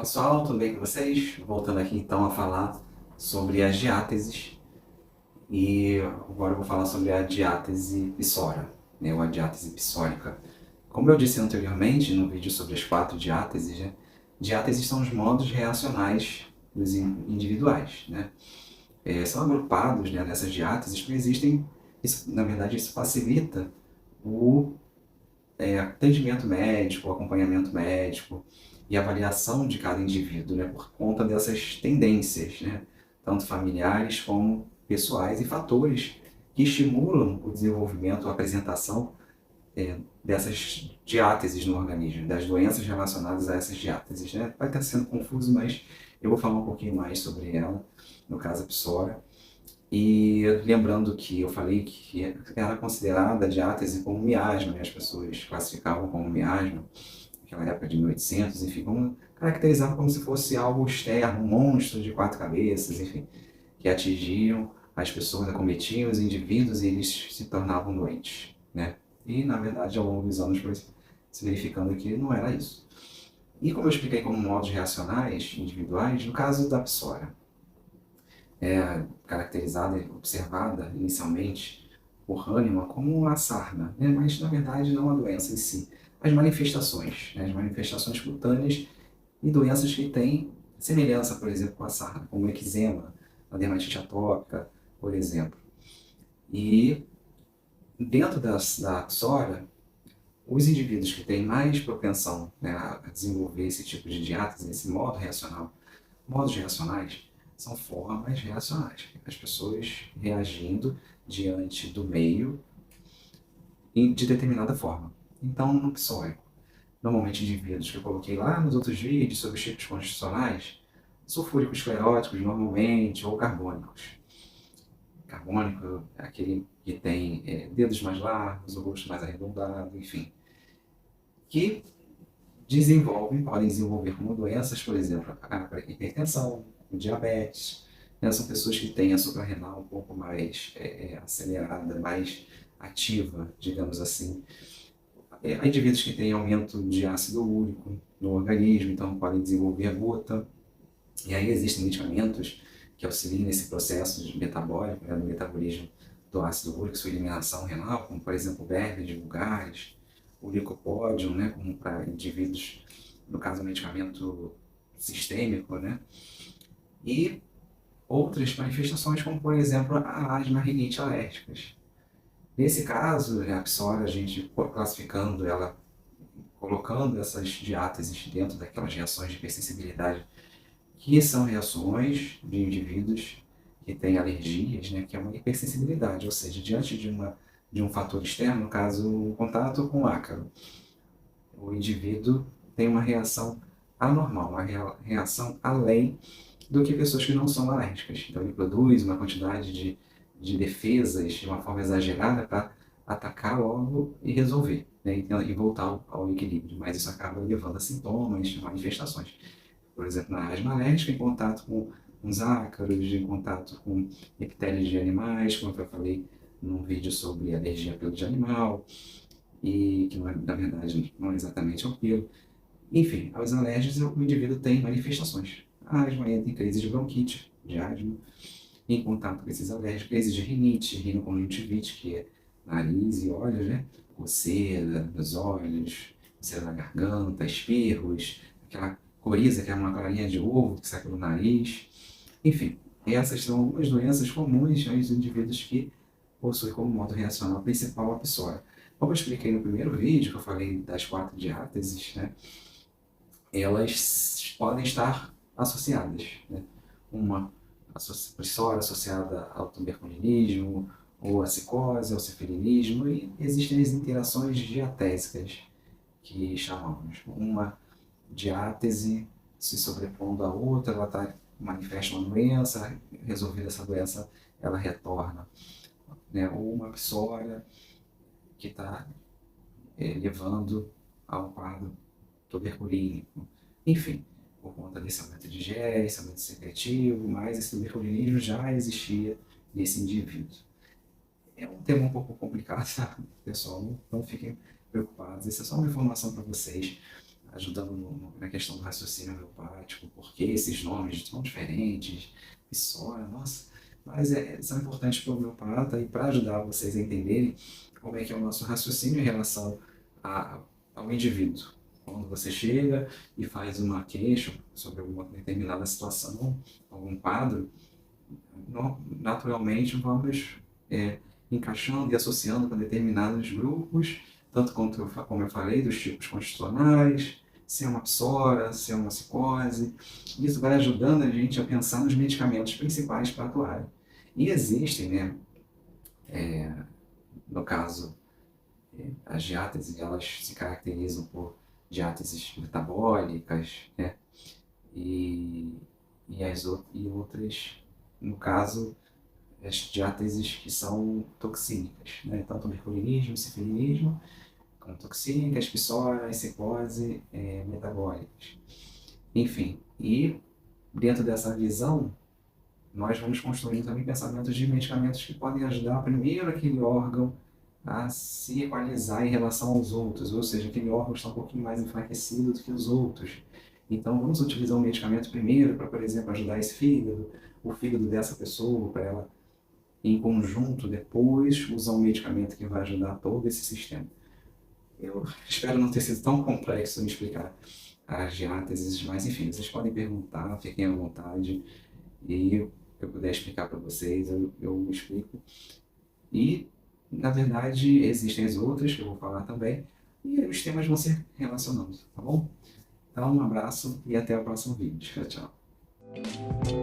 pessoal, tudo bem com vocês? Voltando aqui então a falar sobre as diáteses e agora eu vou falar sobre a diátese psora, né, ou a diátese psórica. Como eu disse anteriormente no vídeo sobre as 4 diáteses, né, diáteses são os modos reacionais dos individuais, né? São agrupados, né, nessas diáteses porque existem, na verdade isso facilita o atendimento médico, acompanhamento médico e avaliação de cada indivíduo, né, por conta dessas tendências, né, tanto familiares como pessoais e fatores que estimulam o desenvolvimento, a apresentação dessas diáteses no organismo, das doenças relacionadas a essas diáteses, né. Vai estar sendo confuso, mas eu vou falar um pouquinho mais sobre ela, no caso a psora. E lembrando que eu falei que era considerada a diátese como miasma, né? As pessoas classificavam como miasma, naquela época de 1800, enfim, caracterizavam como se fosse algo externo, um monstro de 4 cabeças, enfim, que atingiam as pessoas, acometiam os indivíduos e eles se tornavam doentes, né? E, na verdade, ao longo dos anos foi se verificando que não era isso. E como eu expliquei como modos reacionais individuais, no caso da psora, caracterizada e observada inicialmente por Hahnemann como a sarna, né? Mas na verdade não a doença em si. As manifestações, né? As manifestações cutâneas e doenças que têm semelhança, por exemplo, com a sarna, como o eczema, a dermatite atópica, por exemplo. E dentro da psora, os indivíduos que têm mais propensão, né, a desenvolver esse tipo de diátese, esse modo reacional, modos reacionais são formas reacionais. As pessoas reagindo diante do meio de determinada forma. Então, no psórico, normalmente indivíduos que eu coloquei lá nos outros vídeos sobre os tipos constitucionais, sulfúricos escleróticos normalmente, ou carbônicos. Carbônico é aquele que tem dedos mais largos, o rosto mais arredondado, enfim. Que podem desenvolver como doenças, por exemplo, a hipertensão, o diabetes, né? São pessoas que têm a suprarrenal um pouco mais acelerada, mais ativa, digamos assim. Há indivíduos que têm aumento de ácido úrico no organismo, então podem desenvolver gota. E aí existem medicamentos que auxiliam nesse processo de metabólico, né, do metabolismo do ácido úrico, sua eliminação renal, como por exemplo o Verdes vulgares, o licopódium, né, como para indivíduos, no caso, um medicamento sistêmico, né, e outras manifestações, como por exemplo a asma, a rinite alérgicas. Nesse caso, a psora, a gente classificando ela, colocando essas diáteses dentro daquelas reações de hipersensibilidade, que são reações de indivíduos que têm alergias, né, que é uma hipersensibilidade, ou seja, diante de um fator externo, no caso, o contato com ácaro, o indivíduo tem uma reação anormal, uma reação além do que pessoas que não são alérgicas. Então ele produz uma quantidade de defesas de uma forma exagerada para atacar logo e resolver, né, e voltar ao equilíbrio. Mas isso acaba levando a sintomas, manifestações. Por exemplo, na asma alérgica, em contato com os ácaros, em contato com epitélios de animais, como eu falei num vídeo sobre alergia a pelo de animal, e que na verdade não é exatamente ao pelo. Enfim, aos alérgicos o indivíduo tem manifestações. A asma entra em crise de bronquite, de asma, em contato com esses alérgicos, crise de rinite, rinoconjuntivite, que é nariz e olhos, né? Coceira nos olhos, coceira na garganta, espirros, aquela coriza que é uma clarinha de ovo que sai pelo nariz. Enfim, essas são algumas doenças comuns aos indivíduos que possuem como modo reacional principal a psora. Como eu expliquei no primeiro vídeo, que eu falei das 4 diáteses, né? Elas podem estar associadas, né? Uma psora associada ao tuberculinismo, ou à psicose, ao cefalinismo, e existem as interações diatésicas, que chamamos. Uma diátese se sobrepondo à outra, manifesta uma doença, resolvida essa doença, ela retorna. Né? Ou uma psora que está levando ao quadro tuberculínico. Enfim, por conta desse aumento de GE, esse aumento secretivo, mas esse tuberculinismo já existia nesse indivíduo. É um tema um pouco complicado, tá? Pessoal, não fiquem preocupados. Essa é só uma informação para vocês. ajudando na questão do raciocínio homeopático, por que esses nomes tão diferentes, Psora, nossa. Mas são importantes para o homeopata e para ajudar vocês a entenderem como é que é o nosso raciocínio em relação a, ao indivíduo. Quando você chega e faz uma queixa sobre alguma determinada situação, algum quadro, naturalmente vamos encaixando e associando com determinados grupos, tanto quanto, como eu falei, dos tipos constitucionais, se é uma psora, se é uma psicose. Isso vai ajudando a gente a pensar nos medicamentos principais para atuar. E existem, né, no caso, as diáteses, elas se caracterizam por diáteses metabólicas, né, e, e outras, no caso, as diáteses que são toxínicas, né? Tanto o mercurilismo, o cifilinismo, como toxínicas, psoras, ciclose, metabólicas. Enfim, e dentro dessa visão, nós vamos construindo também pensamentos de medicamentos que podem ajudar primeiro aquele órgão a se equalizar em relação aos outros, ou seja, aquele órgão está um pouquinho mais enfraquecido do que os outros. Então, vamos utilizar um medicamento primeiro para, por exemplo, ajudar esse fígado, o fígado dessa pessoa, para ela em conjunto, depois usar um medicamento que vai ajudar todo esse sistema. Eu espero não ter sido tão complexo em explicar as diáteses, mas enfim, vocês podem perguntar, fiquem à vontade, e eu puder explicar para vocês, eu explico. E, na verdade, existem as outras que eu vou falar também, e os temas vão se relacionando, tá bom? Então, um abraço e até o próximo vídeo. Tchau, tchau.